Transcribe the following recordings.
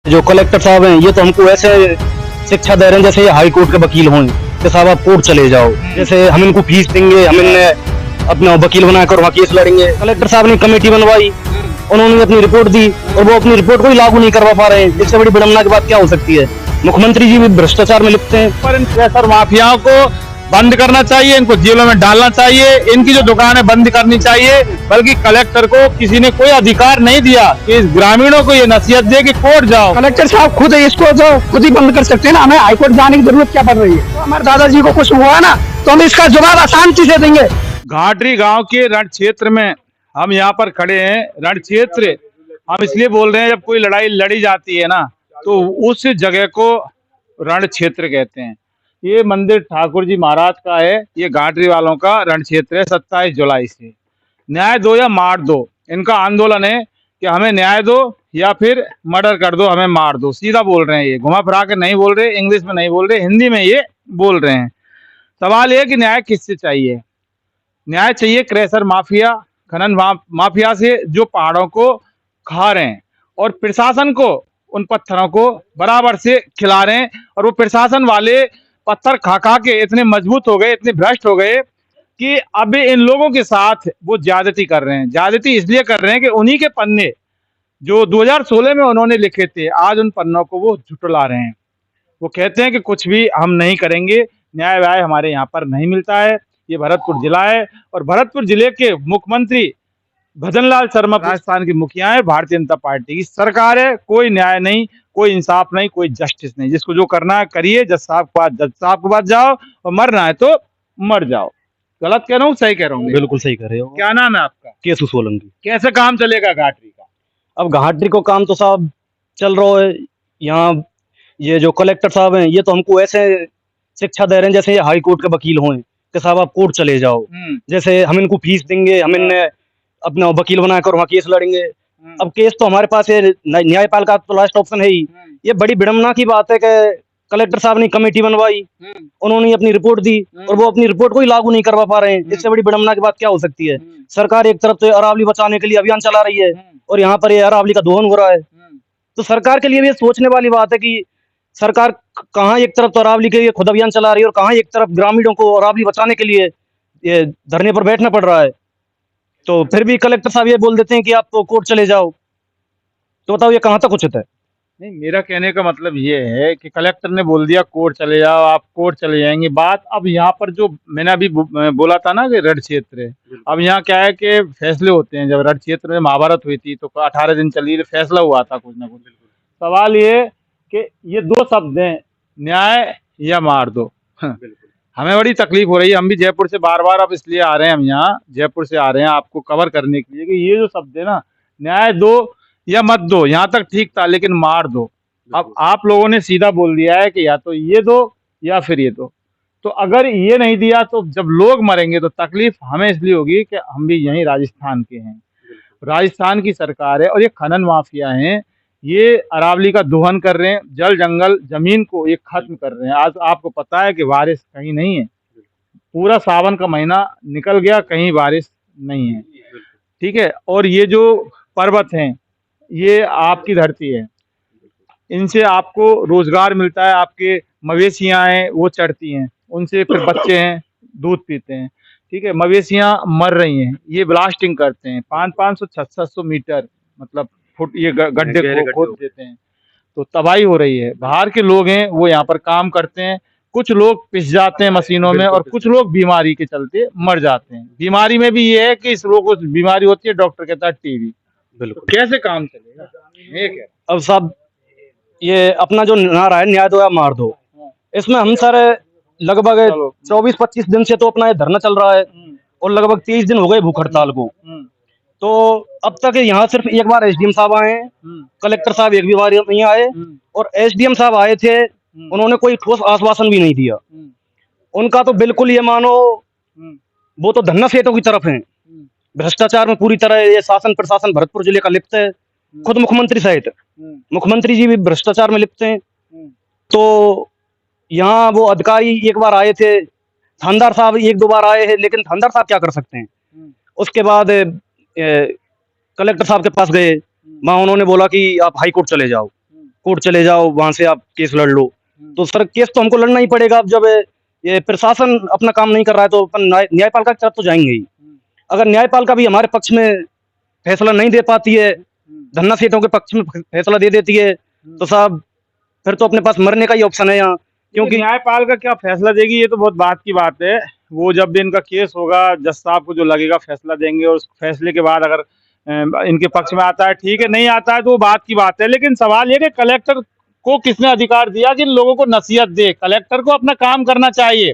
जो कलेक्टर साहब हैं ये तो हमको ऐसे शिक्षा दे रहे हैं जैसे ये हाई कोर्ट के वकील हों कि साहब आप कोर्ट चले जाओ, जैसे हम इनको फीस देंगे, हम इन्हें अपना वकील बनाकर वहाँ केस लड़ेंगे। कलेक्टर साहब ने कमेटी बनवाई, उन्होंने अपनी रिपोर्ट दी और वो अपनी रिपोर्ट को ही लागू नहीं करवा पा रहे हैं। इससे बड़ी विडम्बना की बात क्या हो सकती है। मुख्यमंत्री जी भी भ्रष्टाचार में लिप्त हैं। पर इन प्रेशर माफियाओं को बंद करना चाहिए, इनको जेलों में डालना चाहिए, इनकी जो दुकानें बंद करनी चाहिए। बल्कि कलेक्टर को किसी ने कोई अधिकार नहीं दिया कि इस ग्रामीणों को ये नसीहत दे कि कोर्ट जाओ। कलेक्टर साहब खुद इसको जो खुद ही बंद कर सकते हैं ना, हमें हाईकोर्ट जाने की जरूरत क्या पड़ रही है। तो हमारे दादाजी को कुछ हुआ ना तो हम इसका जवाब आसानी से देंगे। घाटरी गांव के रण क्षेत्र में हम यहाँ पर खड़े हैं। रण क्षेत्र हम इसलिए बोल रहे हैं, जब कोई लड़ाई लड़ी जाती है ना तो उस जगह को रण क्षेत्र कहते हैं। ये मंदिर ठाकुर जी महाराज का है, ये घाटरी वालों का रण क्षेत्र है। 27 जुलाई से न्याय दो या मार दो, इनका आंदोलन है कि हमें न्याय दो या फिर मर्डर कर दो, हमें मार दो। सीधा बोल रहे हैं, ये घुमा फिरा के नहीं बोल रहे, इंग्लिश में नहीं बोल रहे, हिंदी में ये बोल रहे हैं। सवाल ये कि न्याय किससे चाहिए। न्याय चाहिए क्रैशर माफिया, खनन माफिया से, जो पहाड़ों को खा रहे हैं और प्रशासन को उन पत्थरों को बराबर से खिला रहे हैं। और वो प्रशासन वाले पत्थर खा खा के इतने मजबूत हो गए, इतने भ्रष्ट हो गए कि अब इन लोगों के साथ वो ज्यादती कर रहे हैं। ज्यादती इसलिए कर रहे हैं कि उन्हीं के पन्ने जो 2016 में उन्होंने लिखे थे, आज उन पन्नों को वो झुटला रहे हैं। वो कहते हैं कि कुछ भी हम नहीं करेंगे, न्याय व्याय हमारे यहाँ पर नहीं मिलता है। ये भरतपुर जिला है और भरतपुर जिले के मुख्यमंत्री भजनलाल शर्मा राजस्थान की मुखिया है, भारतीय जनता पार्टी की सरकार है। कोई न्याय नहीं, कोई इंसाफ नहीं, कोई जस्टिस नहीं। जिसको जो करना है करिए, जज साहब के पास जाओ और मरना है तो मर जाओ। गलत कह रहा हूँ, सही कह रहा हूँ? बिल्कुल सही कर रहे हो। क्या नाम है आपका? केसु सोलंकी। कैसे काम चलेगा घाटरी का? अब घाटरी को काम तो साहब चल रहा है। यहाँ ये जो कलेक्टर साहब हैं ये तो हमको ऐसे शिक्षा दे रहे हैं जैसे ये हाई कोर्ट के वकील हों कि साहब आप कोर्ट चले जाओ, जैसे हम इनको फीस देंगे, हम इन्हें अपना वकील बनाकर वहाँ केस लड़ेंगे। अब केस तो हमारे पास है, न्यायपालिका तो लास्ट ऑप्शन है ही। ये बड़ी विडम्बना की बात है कि कलेक्टर साहब ने कमेटी बनवाई, उन्होंने अपनी रिपोर्ट दी और वो अपनी रिपोर्ट को ही लागू नहीं करवा पा रहे हैं। इससे बड़ी विडम्बना की बात क्या हो सकती है। सरकार एक तरफ तो अरावली बचाने के लिए अभियान चला रही है और यहाँ पर ये अरावली का दोहन हो रहा है। तो सरकार के लिए भी ये सोचने वाली बात है कि सरकार कहाँ एक तरफ तो अरावली के लिए खुद अभियान चला रही है और कहाँ एक तरफ ग्रामीणों को अरावली बचाने के लिए ये धरने पर बैठना पड़ रहा है। तो फिर भी कलेक्टर साहब ये बोल देते हैं कि आप तो कोर्ट चले जाओ। तो बताओ ये कहाँ तक उचित है। नहीं, मेरा कहने का मतलब ये है कि कलेक्टर ने बोल दिया कोर्ट चले जाओ, आप कोर्ट चले जाएंगे। बात अब यहाँ पर जो मैंने अभी बोला था ना कि रण क्षेत्र है, अब यहाँ क्या है कि फैसले होते हैं। जब रण क्षेत्र में महाभारत हुई थी तो 18 दिन चली, फैसला हुआ था कुछ ना कुछ। सवाल ये कि ये दो शब्द हैं, न्याय या मार दो। हमें बड़ी तकलीफ हो रही है। हम भी जयपुर से बार बार अब इसलिए आ रहे हैं, हम यहाँ जयपुर से आ रहे हैं आपको कवर करने के लिए कि ये जो शब्द है ना, न्याय दो या मत दो, यहाँ तक ठीक था, लेकिन मार दो। अब आप लोगों ने सीधा बोल दिया है कि या तो ये दो या फिर ये दो। तो अगर ये नहीं दिया तो जब लोग मरेंगे तो तकलीफ हमें इसलिए होगी कि हम भी यहीं राजस्थान के हैं, राजस्थान की सरकार है और ये खनन माफिया हैं। ये अरावली का दोहन कर रहे हैं, जल जंगल जमीन को ये खत्म कर रहे हैं। आज आपको पता है कि बारिश कहीं नहीं है, पूरा सावन का महीना निकल गया, कहीं बारिश नहीं है। ठीक है, और ये जो पर्वत हैं ये आपकी धरती है, इनसे आपको रोजगार मिलता है। आपके मवेशियां हैं वो चढ़ती हैं, उनसे फिर बच्चे हैं दूध पीते हैं। ठीक है, मवेशियां मर रही हैं, ये ब्लास्टिंग करते हैं 500 600 मीटर मतलब फुट ये गड्ढे को खोद देते हैं, तो तबाही हो रही है। बाहर के लोग हैं वो यहाँ पर काम करते हैं, कुछ लोग पिस जाते हैं मशीनों में और कुछ लोग बीमारी के चलते मर जाते हैं। बीमारी में भी ये है कि इस लोगों को बीमारी होती है, डॉक्टर कहता है टीबी। बिल्कुल, कैसे काम चलेगा। एक है अब साहब ये अपना जो नारा है न्याय दो या मार दो, इसमें हम सर लगभग 24-25 दिन से तो अपना ये धरना चल रहा है और लगभग 23 दिन हो गए भूख हड़ताल को। तो अब तक यहाँ सिर्फ एक बार एसडीएम साहब आए हैं, कलेक्टर साहब एक भी बार नहीं आए और एसडीएम साहब आए थे, उन्होंने कोई ठोस आश्वासन भी नहीं दिया। उनका तो बिल्कुल ये मानो वो तो धन्ना सेठों की तरफ हैं। भ्रष्टाचार में पूरी तरह ये शासन प्रशासन भरतपुर जिले का लिप्त है। खुद मुख्यमंत्री सहित मुख्यमंत्री जी भी भ्रष्टाचार में लिप्त हैं। तो यहाँ वो अधिकारी एक बार आए थे, थानेदार साहब 1-2 बार आए हैं, लेकिन थानेदार साहब क्या कर सकते हैं। उसके बाद कलेक्टर साहब के पास गए, वहाँ उन्होंने बोला कि आप हाई कोर्ट चले जाओ। कोर्ट चले जाओ, वहां से आप केस लड़ लो। तो सर केस तो हमको लड़ना ही पड़ेगा। अब जब ये प्रशासन अपना काम नहीं कर रहा है तो अपन न्यायपालिका की तरफ तो जाएंगे ही। अगर न्यायपालिका भी हमारे पक्ष में फैसला नहीं दे पाती है, धन्ना सेठों के पक्ष में फैसला दे देती है, तो साहब फिर तो अपने पास मरने का ही ऑप्शन है यहाँ। क्योंकि न्यायपालिका क्या फैसला देगी ये तो बहुत बात की बात है। वो जब भी इनका केस होगा, जज साहब को जो लगेगा फैसला देंगे, और उस फैसले के बाद अगर इनके पक्ष में आता है ठीक है, नहीं आता है तो वो बात की बात है। लेकिन सवाल ये कि कलेक्टर को किसने अधिकार दिया कि इन लोगों को नसीहत दे? कलेक्टर को अपना काम करना चाहिए।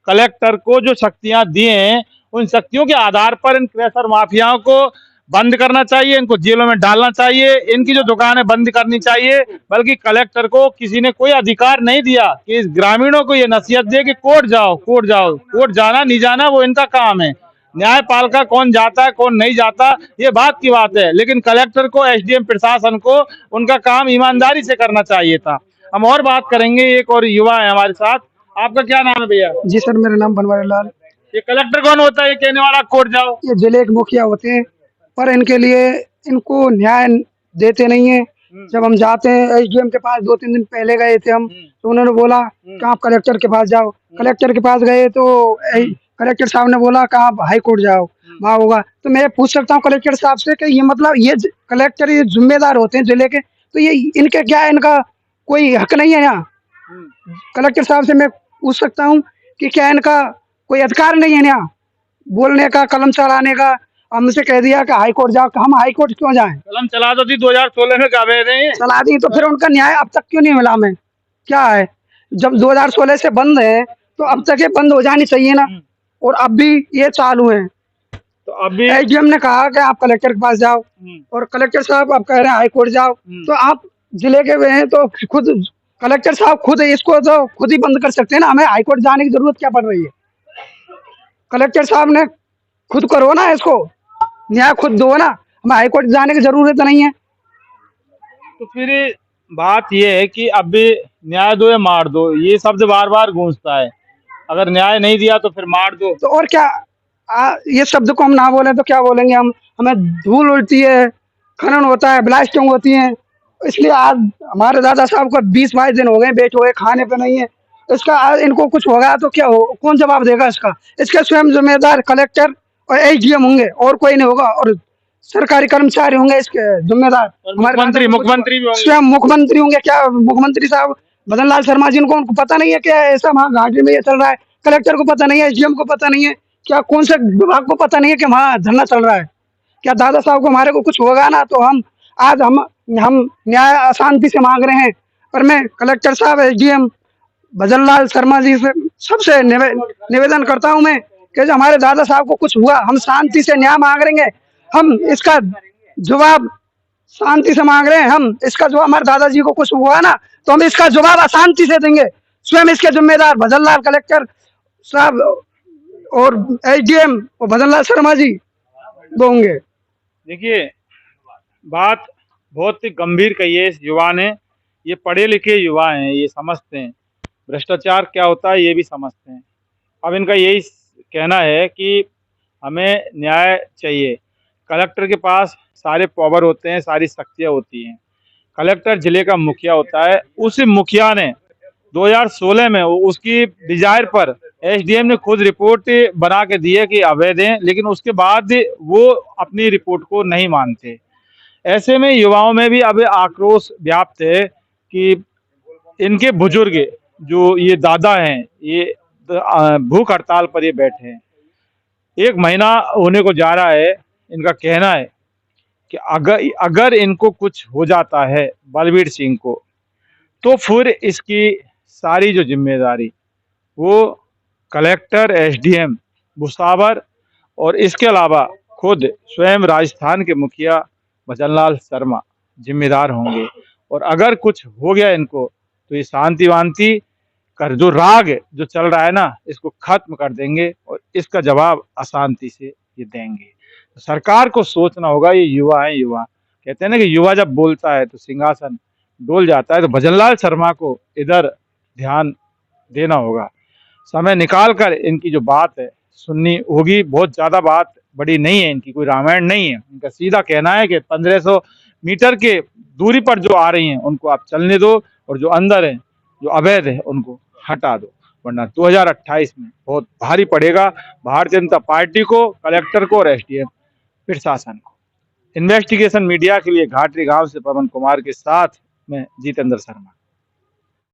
कलेक्टर को जो शक्तियां दी हैं, उन शक्तियों के आधार पर इन क्रैशर माफियाओं को बंद करना चाहिए, इनको जेलों में डालना चाहिए, इनकी जो दुकानें बंद करनी चाहिए। बल्कि कलेक्टर को किसी ने कोई अधिकार नहीं दिया कि इस ग्रामीणों को ये नसीहत दे कि कोर्ट जाओ, कोर्ट जाओ। कोर्ट जाना नहीं जाना वो इनका काम है। न्यायपालिका कौन जाता है कौन नहीं जाता ये बात की बात है, लेकिन कलेक्टर को, एसडीएम प्रशासन को उनका काम ईमानदारी से करना चाहिए था। हम और बात करेंगे, एक और युवा है हमारे साथ। आपका क्या नाम है भैया? जी सर, मेरा नाम बनवारी लाल। ये कलेक्टर कौन होता है ये कहने वाला कोर्ट जाओ? ये जिले के मुखिया होते हैं, पर इनके लिए इनको न्याय देते नहीं है। जब हम जाते हैं एसडीएम के पास, 2-3 दिन पहले गए थे हम, तो उन्होंने बोला कि आप कलेक्टर के पास जाओ। कलेक्टर के पास गए तो कलेक्टर साहब ने बोला कि आप हाई कोर्ट जाओ, वहाँ होगा। तो मैं पूछ सकता हूँ कलेक्टर साहब से कि ये मतलब ये कलेक्टर ये जिम्मेदार होते हैं जिले के, तो ये इनके क्या, इनका कोई हक नहीं है यहाँ? कलेक्टर साहब से मैं पूछ सकता हूँ कि क्या इनका कोई अधिकार नहीं है यहाँ बोलने का, कलम चलाने का? हमसे कह दिया कि हाई कोर्ट जाओ, हम हाई कोर्ट क्यों जाएं? कलम चला दो थी 2016 में, कहा नहीं चला दी, तो फिर उनका न्याय अब तक क्यों नहीं मिला? हमें क्या है, जब 2016 से बंद है तो अब तक ये बंद हो जानी चाहिए ना, और अब भी ये चालू है। तो अभी एसडीएम ने कहा कि आप कलेक्टर के पास जाओ, और कलेक्टर साहब आप कह रहे हैं हाई कोर्ट जाओ। तो आप जिले के हुए हैं तो खुद कलेक्टर साहब खुद इसको तो खुद ही बंद कर सकते हैं ना, हमें हाई कोर्ट जाने की जरूरत क्या पड़ रही है? कलेक्टर साहब ने खुद करो ना, इसको न्याय खुद दो ना, हमें हाई कोर्ट जाने की जरूरत नहीं है। तो फिर बात ये है कि अभी न्याय दो या मार दो, ये शब्द बार बार गूंजता है। अगर न्याय नहीं दिया तो फिर मार दो। तो और क्या, ये शब्द को हम ना बोले तो क्या बोलेंगे हम? हमें धूल उड़ती है, खनन होता है, ब्लास्टिंग होती है, इसलिए आज हमारे दादा साहब को 20-22 दिन हो गए बैठे हुए, खाने पे नहीं है। इसका आज इनको कुछ होगा तो क्या हो, कौन जवाब देगा इसका? इसके स्वयं जिम्मेदार कलेक्टर और एसडीएम होंगे, और कोई नहीं होगा, और सरकारी कर्मचारी होंगे इसके जिम्मेदार। मुख्यमंत्री मुख्यमंत्री भी होंगे, स्वयं मुख्यमंत्री होंगे। क्या मुख्यमंत्री साहब भजन लाल शर्मा जी को उनको पता नहीं है क्या ऐसा वहाँ घाटी में ये चल रहा है? कलेक्टर को पता नहीं है, एसडीएम को पता नहीं है क्या? कौन से विभाग को पता नहीं है कि वहाँ धरना चल रहा है? क्या दादा साहब को, हमारे को कुछ होगा ना तो हम आज हम न्याय अशांति से मांग रहे हैं। पर मैं कलेक्टर साहब, एसडीएम भजन लाल शर्मा जी से सबसे निवेदन करता हूं मैं कि जो हमारे दादा साहब को कुछ हुआ, हम शांति से न्याय मांग रहे हैं, हम इसका जवाब शांति से मांग रहे हैं। हम इसका जवाब, हमारे दादाजी को कुछ हुआ ना तो हम इसका जवाब अशांति से देंगे। स्वयं इसके जिम्मेदार भजन लाल कलेक्टर साहब और एसडीएम और भजन लाल शर्मा जी होंगे। देखिए बात बहुत ही गंभीर कही है इस युवा ने। ये पढ़े लिखे युवा हैं, ये समझते हैं भ्रष्टाचार क्या होता है, ये भी समझते हैं। अब इनका यही कहना है कि हमें न्याय चाहिए। कलेक्टर के पास सारे पावर होते हैं, सारी शक्तियाँ होती हैं। कलेक्टर जिले का मुखिया होता है। उस मुखिया ने 2016 में उसकी डिजायर पर एसडीएम ने खुद रिपोर्ट बना के दी है कि अवैध है, लेकिन उसके बाद वो अपनी रिपोर्ट को नहीं मानते। ऐसे में युवाओं में भी अब आक्रोश व्याप्त है कि इनके बुजुर्ग जो ये दादा हैं, ये भूख हड़ताल पर ये बैठे हैं। 1 महीना होने को जा रहा है। इनका कहना है कि अगर इनको कुछ हो जाता है बलबीर सिंह को, तो फिर इसकी सारी जो जिम्मेदारी वो कलेक्टर, एसडीएम, भुसावर और इसके अलावा खुद स्वयं राजस्थान के मुखिया भजनलाल शर्मा जिम्मेदार होंगे। और अगर कुछ हो गया इनको तो ये शांति वांति कर जो राग जो चल रहा है ना, इसको खत्म कर देंगे और इसका जवाब अशांति से ये देंगे। तो सरकार को सोचना होगा। ये युवा है, युवा कहते हैं ना कि युवा जब बोलता है तो सिंहासन डोल जाता है। तो भजनलाल शर्मा को इधर ध्यान देना होगा। समय निकाल कर इनकी जो बात है सुननी होगी। बहुत ज़्यादा बात बड़ी नहीं है इनकी, कोई रामायण नहीं है। इनका सीधा कहना है कि 1500 मीटर के दूरी पर जो आ रही हैं उनको आप चलने दो, और जो अंदर है, जो अवैध है, उनको हटा दो, वरना 2028 में बहुत भारी पड़ेगा भारतीय जनता पार्टी को, कलेक्टर को और एसडीएम प्रशासन को। इन्वेस्टिगेशन मीडिया के लिए घाटरी गांव से पवन कुमार के साथ मैं जितेंद्र शर्मा।